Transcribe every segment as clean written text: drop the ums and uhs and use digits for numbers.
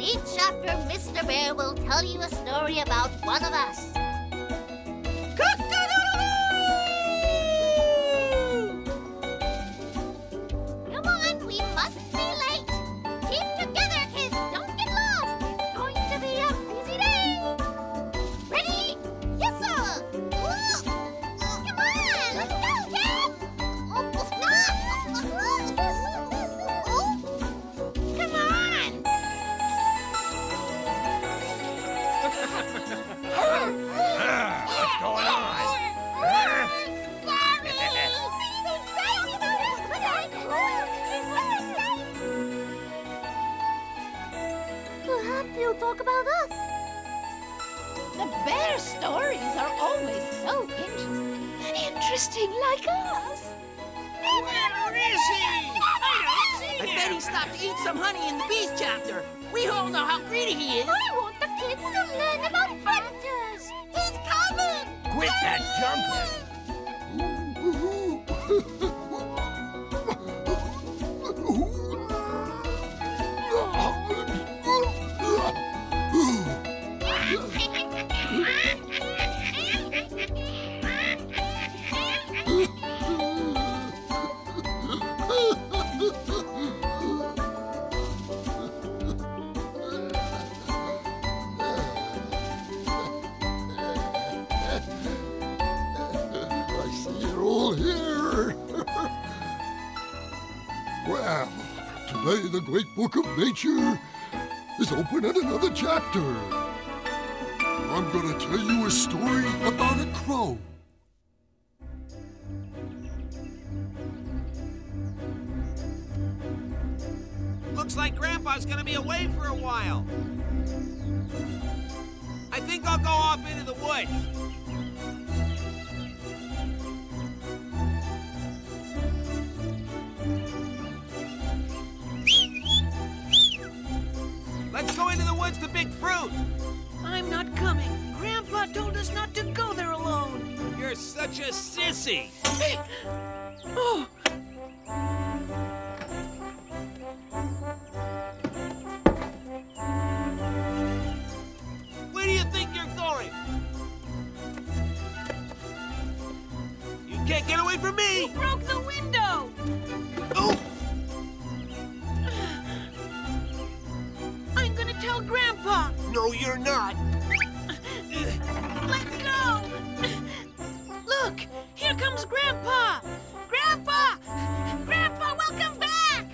Each chapter, Mr. Bear will tell you a story about one of us. Come on, we must be late. Keep together, kids. Don't get lost. It's going to be a busy day. Ready? Yes, sir. Come on, let's go, kids. Come on. What's going on? Perhaps you'll talk about us. The bear stories are always so interesting. Interesting like us. Where is he? I don't see him. I bet he stopped to eat some honey in the bees chapter. We all know how greedy he is. I want the kids to learn about predators. He's coming. Quit that jumping! Well, today the great book of nature is open at another chapter. I'm gonna tell you a story about a crow. Looks like Grandpa's gonna be away for a while. I think I'll go off into the woods. Let's go into the woods to pick fruit. I'm not coming. Grandpa told us not to go there alone. You're such a sissy. Oh. Where do you think you're going? You can't get away from me. Who broke the window? Oh! I'm gonna tell Grandpa. No, you're not. Let go. Look, here comes Grandpa. Grandpa! Grandpa, welcome back!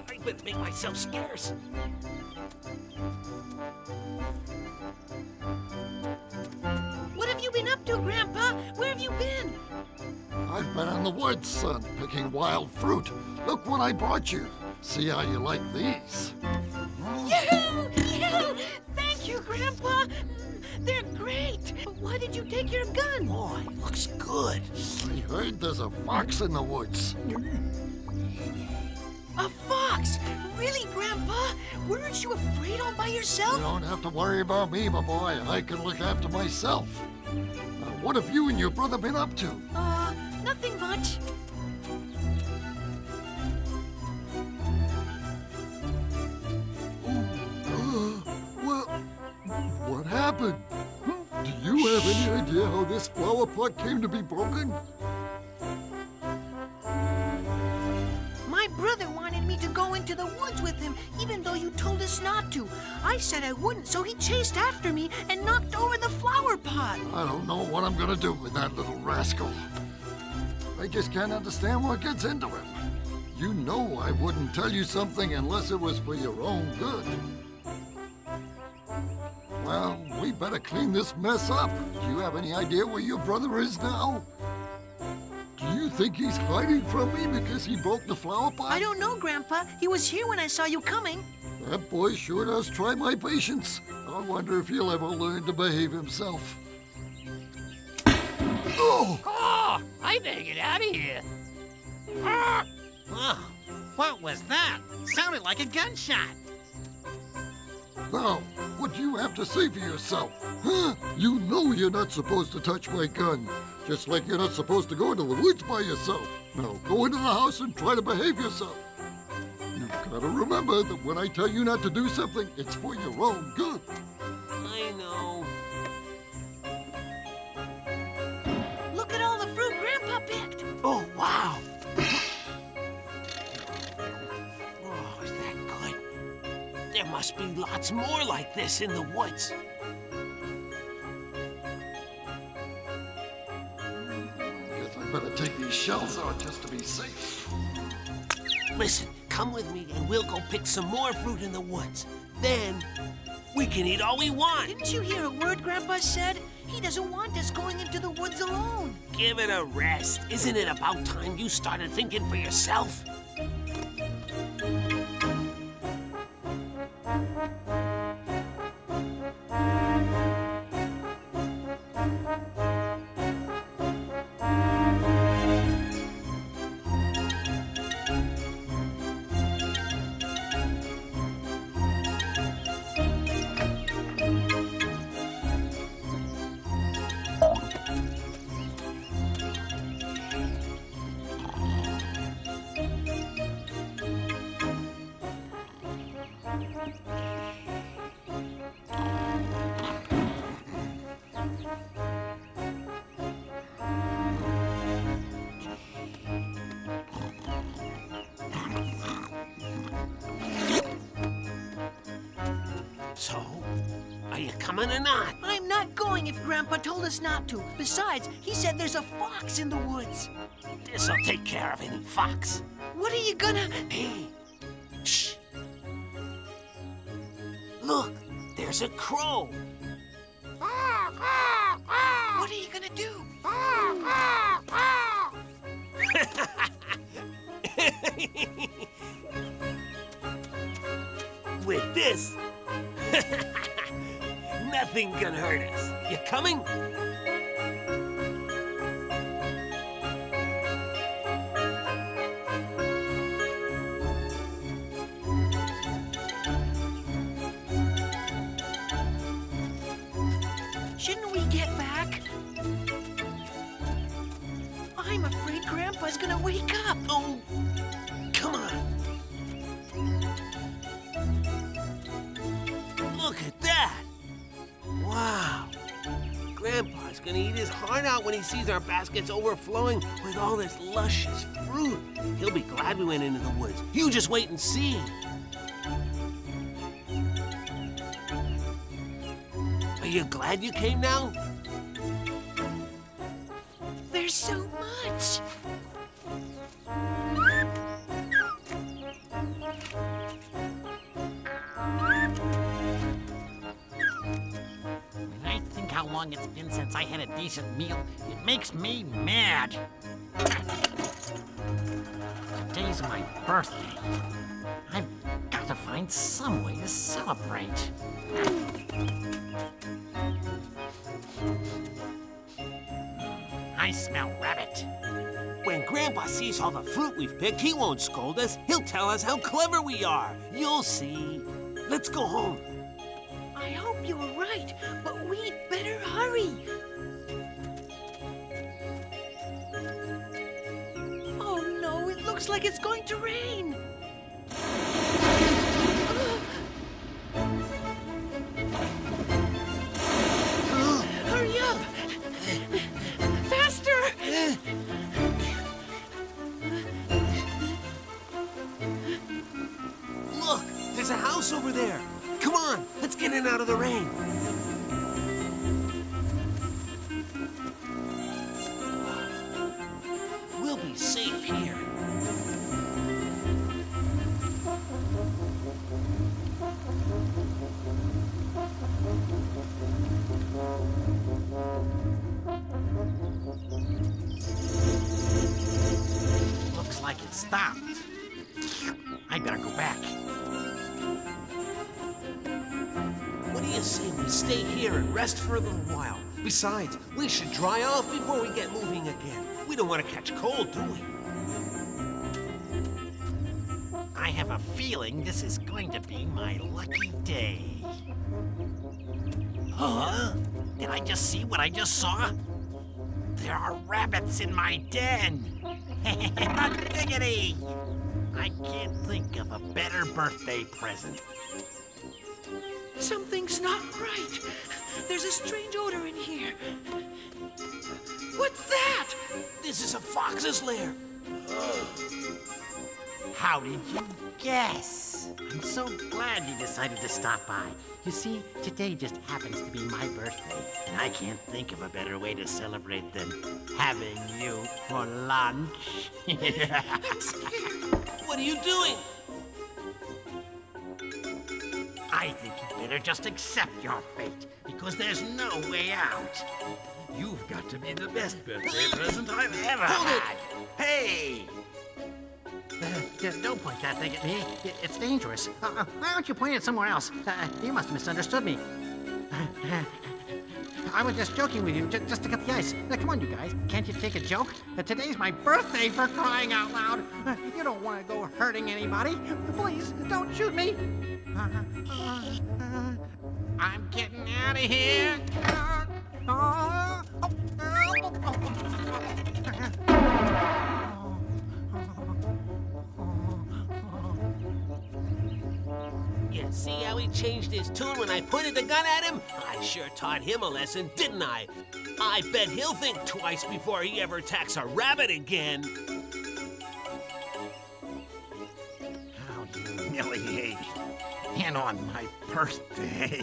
I better make myself scarce. What have you been up to, Grandpa? Where have you been? I've been in the woods, son, picking wild fruit. Look what I brought you. See how you like these. Yoo-hoo! Yoo-hoo! Thank you, Grandpa. They're great. But why did you take your gun? Boy, looks good. I heard there's a fox in the woods. A fox? Really, Grandpa? Weren't you afraid all by You yourself? don't have to worry about me, my boy. I can look after myself. What have you and your brother been up to? Nothing much. Well, what happened? Do you have any idea how this flower pot came to be broken? My brother wanted me to go into the woods with him, even though you told us not to. I said I wouldn't, so he chased after me and knocked over the flower pot. I don't know what I'm gonna do with that little rascal. I just can't understand what gets into him. You know I wouldn't tell you something unless it was for your own good. Well, we better clean this mess up. Do you have any idea where your brother is now? Do you think he's hiding from me because he broke the flower pot? I don't know, Grandpa. He was here when I saw you coming. That boy sure does try my patience. I wonder if he'll ever learn to behave himself. Oh! Oh, I better get out of here. Ah! Whoa, what was that? Sounded like a gunshot. Now, what do you have to say for yourself? Huh? You know you're not supposed to touch my gun. Just like you're not supposed to go into the woods by yourself. Now go into the house and try to behave yourself. You've got to remember that when I tell you not to do something, it's for your own good. I know. Look at all the fruit Grandpa picked. Oh, wow. Oh, is that good? There must be lots more like this in the woods. Guess I better take these shells out just to be safe. Listen, come with me and we'll go pick some more fruit in the woods. Then we can eat all we want. Didn't you hear a word Grandpa said? He doesn't want us going into the woods alone. Give it a rest. Isn't it about time you started thinking for yourself? So, are you coming or not? I'm not going if Grandpa told us not to. Besides, he said there's a fox in the woods. This'll take care of any fox. What are you gonna... Hey, shh. Look, there's a crow. What are you gonna do? With this, nothing can hurt us. You coming? Shouldn't we get back? I'm afraid Grandpa's gonna wake up. Oh, come on. Look at that. Wow. Grandpa's gonna eat his heart out when he sees our baskets overflowing with all this luscious fruit. He'll be glad we went into the woods. You just wait and see. Are you glad you came now? There's so much. When I think how long it's been since I had a decent meal, it makes me mad. Today's my birthday. I've got to find some way to celebrate. I smell rabbit. When Grandpa sees all the fruit we've picked, he won't scold us. He'll tell us how clever we are. You'll see. Let's go home. I hope you were right, but we'd better hurry. Oh no, it looks like it's going to rain. Hurry up! Faster! Look, there's a house over there. Come on, let's get in out of the rain. We'll be safe here. Looks like it stopped. I better go back. What do you say we stay here and rest for a little while? Besides, we should dry off before we get moving again. We don't want to catch cold, do we? I have a feeling this is going to be my lucky day. Huh? Did I just see what I just saw? There are rabbits in my den. But diggity! I can't think of a better birthday present. Something's not right. There's a strange odor in here. What's that? This is a fox's lair. How did you guess? I'm so glad you decided to stop by. You see, today just happens to be my birthday, and I can't think of a better way to celebrate than having you for lunch. What are you doing? I think you better just accept your fate, because there's no way out. You've got to be the best birthday present I've ever had. Hey! Don't point that thing at me. It's dangerous. Why don't you point it somewhere else? You must have misunderstood me. I was just joking with you, just to cut the ice. Now, come on, you guys. Can't you take a joke? Today's my birthday, for crying out loud. You don't want to go hurting anybody. Please, don't shoot me. I'm getting out of here. You see how he changed his tune when I pointed the gun at him? I sure taught him a lesson, didn't I? I bet he'll think twice before he ever attacks a rabbit again. How humiliating. And on my birthday.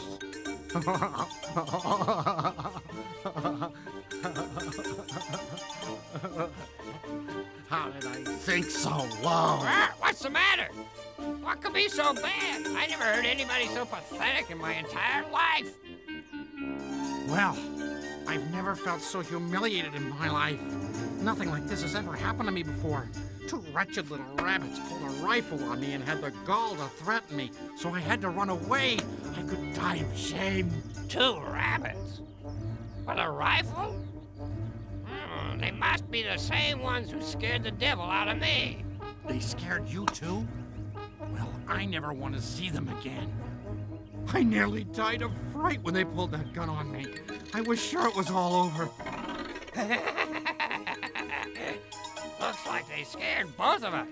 How did I think so low? What's the matter? What could be so bad? I never heard anybody so pathetic in my entire life. Well, I've never felt so humiliated in my life. Nothing like this has ever happened to me before. Two wretched little rabbits pulled a rifle on me and had the gall to threaten me, so I had to run away. I could die of shame. 2 rabbits? With a rifle? They must be the same ones who scared the devil out of me. They scared you too? Well, I never want to see them again. I nearly died of fright when they pulled that gun on me. I was sure it was all over. Looks like they scared both of us.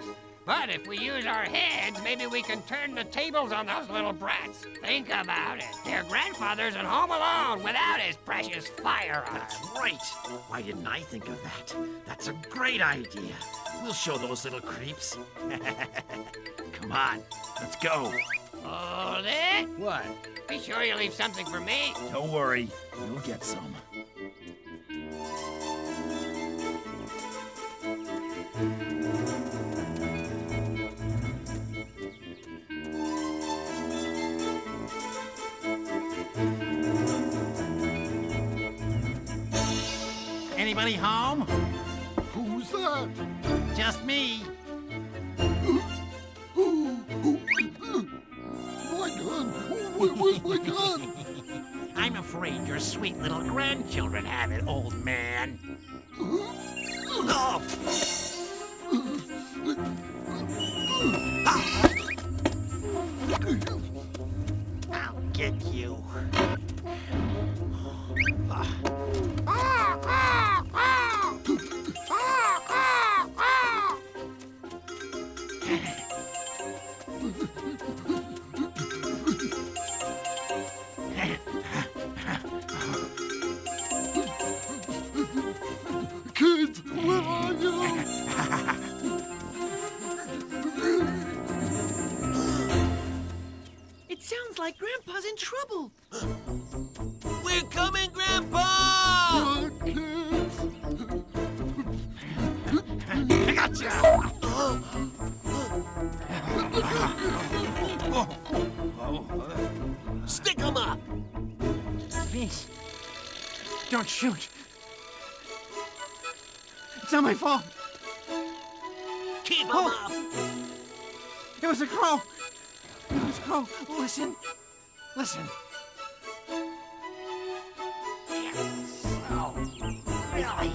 But if we use our heads, maybe we can turn the tables on those little brats. Think about it. Their grandfather's at home alone without his precious firearm. That's right. Why didn't I think of that? That's a great idea. We'll show those little creeps. Come on, let's go. Hold it. What? Be sure you leave something for me. Don't worry, you'll get some. Anybody home? Who's that? Just me. My gun! Where's my gun? I'm afraid your sweet little grandchildren have it, old man. Oh. I'll get you. Kids, where are you? It sounds like Grandpa's in trouble. We're coming, Grandpa! Run, kids! I got you! Stick 'em up! Please, don't shoot. It's not my fault. Keep 'em Oh. up! It was a crow. It was a crow. Listen. Listen. So humiliating.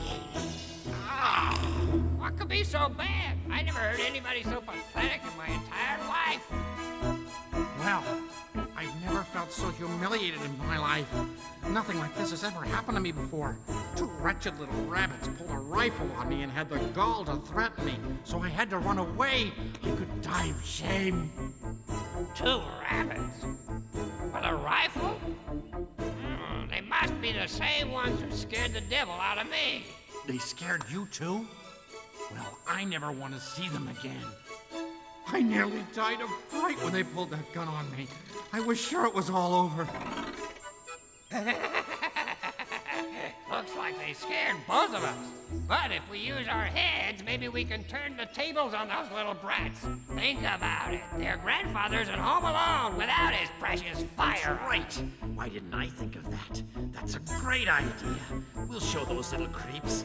What could be so bad? I never heard anybody so pathetic in my entire life. Well, I've never felt so humiliated in my life. Nothing like this has ever happened to me before. Two wretched little rabbits pulled a rifle on me and had the gall to threaten me, so I had to run away. I could die of shame. 2 rabbits? With a rifle? They must be the same ones who scared the devil out of me. They scared you too? Well, I never want to see them again. I nearly died of fright when they pulled that gun on me. I was sure it was all over. Looks like they scared both of us. But if we use our heads, maybe we can turn the tables on those little brats. Think about it. Their grandfather's at home alone without his precious fire. Right. Why didn't I think of that? That's a great idea. We'll show those little creeps.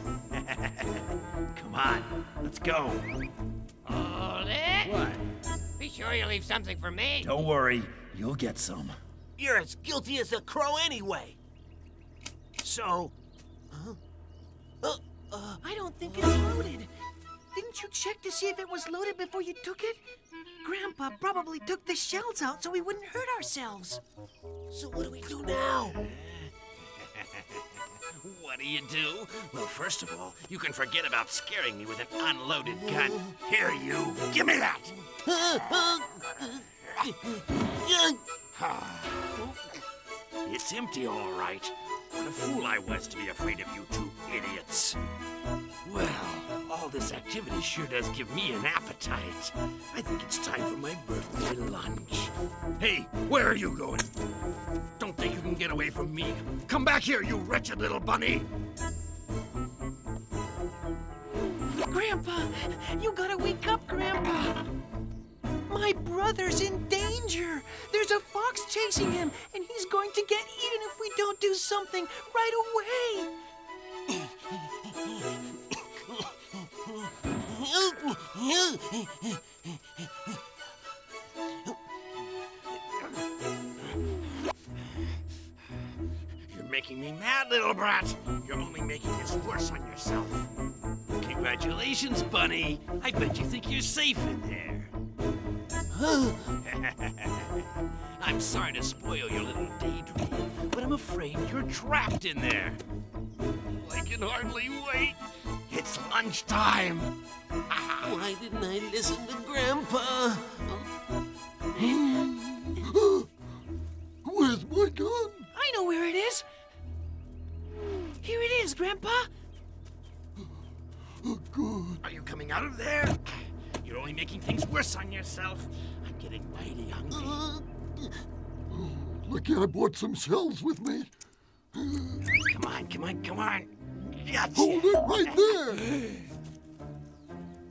Come on, let's go. Hold it. What? Be sure you leave something for me. Don't worry, you'll get some. You're as guilty as a crow anyway. So, I don't think it's loaded. Didn't you check to see if it was loaded before you took it? Grandpa probably took the shells out so we wouldn't hurt ourselves. so what do we do now? What do you do? Well, first of all, you can forget about scaring me with an unloaded gun. Here, you. Give me that! It's empty, all right. What a fool I was to be afraid of you 2 idiots. Well, all this activity sure does give me an appetite. I think it's time for my birthday lunch. Hey, where are you going? Don't think you can get away from me. Come back here, you wretched little bunny! Grandpa, you gotta wake up, Grandpa. My brother's in danger. There's a fox chasing him, and he's going to get eaten if we don't do something right away. You're making me mad, little brat. You're only making this worse on yourself. Congratulations, Bunny. I bet you think you're safe in there. I'm sorry to spoil your little daydream, but I'm afraid you're trapped in there. I can hardly wait. It's lunchtime. Why didn't I listen to Grandpa? Where's my gun? I know where it is. Here it is, Grandpa. Oh, good. Are you coming out of there? You're only making things worse on yourself. I'm getting mighty hungry. Lucky I brought some shells with me. Come on, come on, come on. Gotcha. Hold it right there.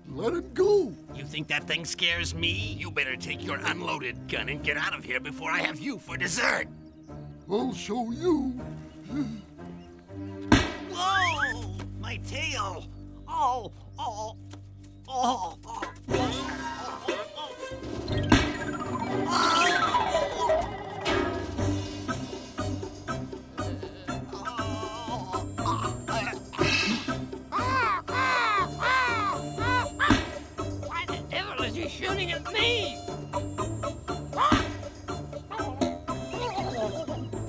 Let him go. You think that thing scares me? You better take your unloaded gun and get out of here before I have you for dessert. I'll show you. Whoa! My tail! Oh, oh, oh, oh. Why the devil is he shooting at me?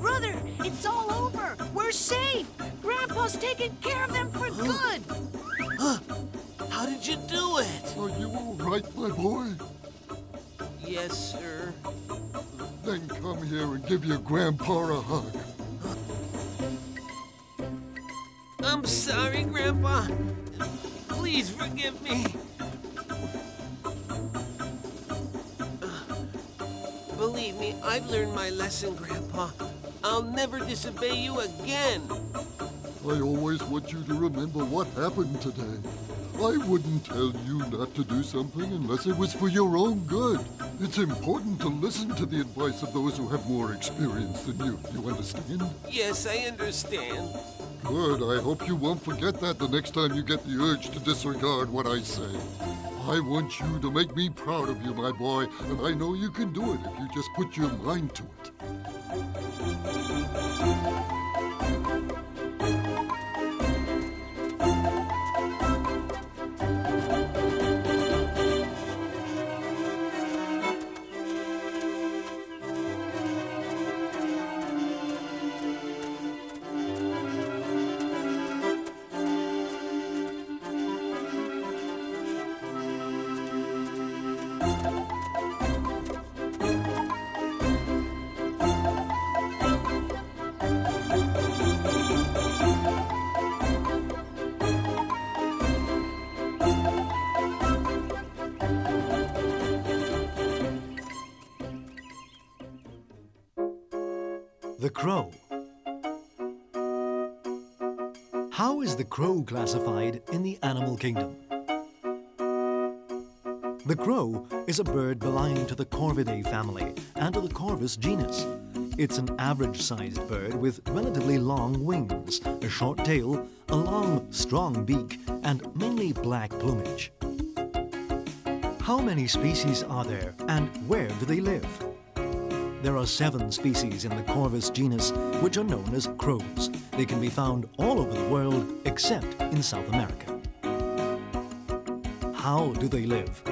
Brother, it's all over. We're safe. Grandpa's taking care of them for good. How did you do it? Are you all right, my boy? Yes, sir. Then come here and give your grandpa a hug. I'm sorry, Grandpa. Please forgive me. Believe me, I've learned my lesson, Grandpa. I'll never disobey you again. I always want you to remember what happened today. I wouldn't tell you not to do something unless it was for your own good. It's important to listen to the advice of those who have more experience than you. You understand? Yes, I understand. Good. I hope you won't forget that the next time you get the urge to disregard what I say. I want you to make me proud of you, my boy, and I know you can do it if you just put your mind to it. The crow. How is the crow classified in the animal kingdom? The crow is a bird belonging to the Corvidae family and to the Corvus genus. It's an average-sized bird with relatively long wings, a short tail, a long, strong beak, and mainly black plumage. How many species are there, and where do they live? There are 7 species in the Corvus genus, which are known as crows. They can be found all over the world, except in South America. How do they live?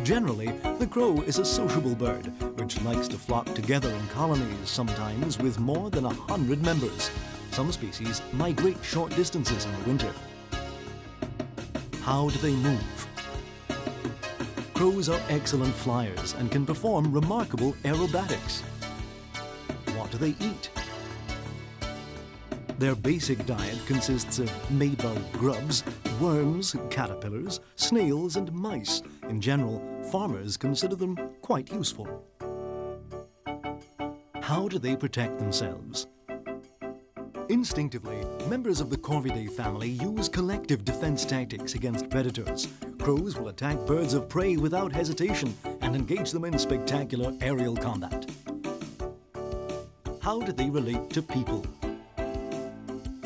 Generally, the crow is a sociable bird, which likes to flock together in colonies, sometimes with more than 100 members. Some species migrate short distances in the winter. How do they move? Crows are excellent flyers and can perform remarkable aerobatics. What do they eat? Their basic diet consists of maybug grubs, worms, caterpillars, snails, and mice. In general, farmers consider them quite useful. How do they protect themselves? Instinctively, members of the Corvidae family use collective defense tactics against predators. Crows will attack birds of prey without hesitation and engage them in spectacular aerial combat. How do they relate to people?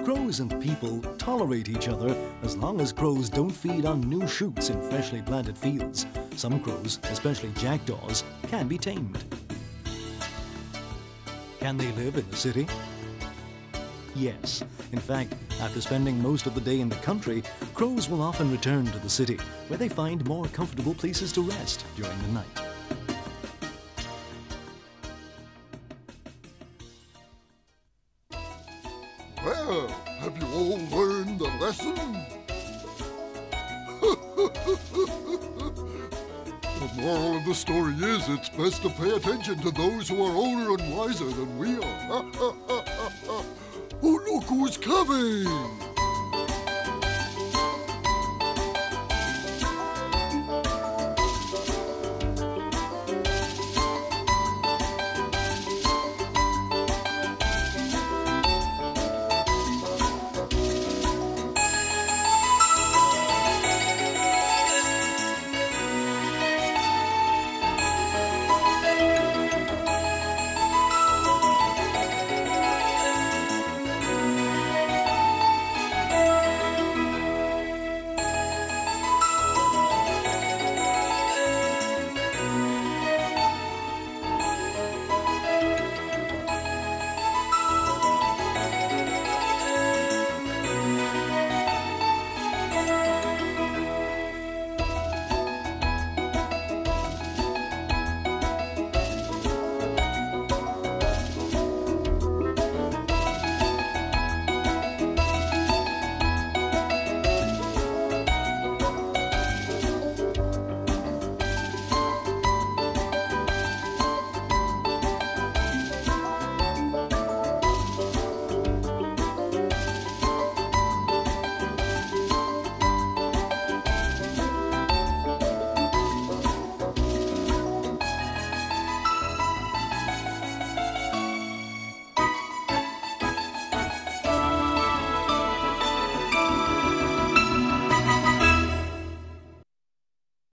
Crows and people tolerate each other as long as crows don't feed on new shoots in freshly planted fields. Some crows, especially jackdaws, can be tamed. Can they live in the city? Yes. In fact, after spending most of the day in the country, crows will often return to the city, where they find more comfortable places to rest during the night. Well, have you all learned the lesson? The moral of the story is it's best to pay attention to those who are older and wiser than we are. Oh, look who's coming!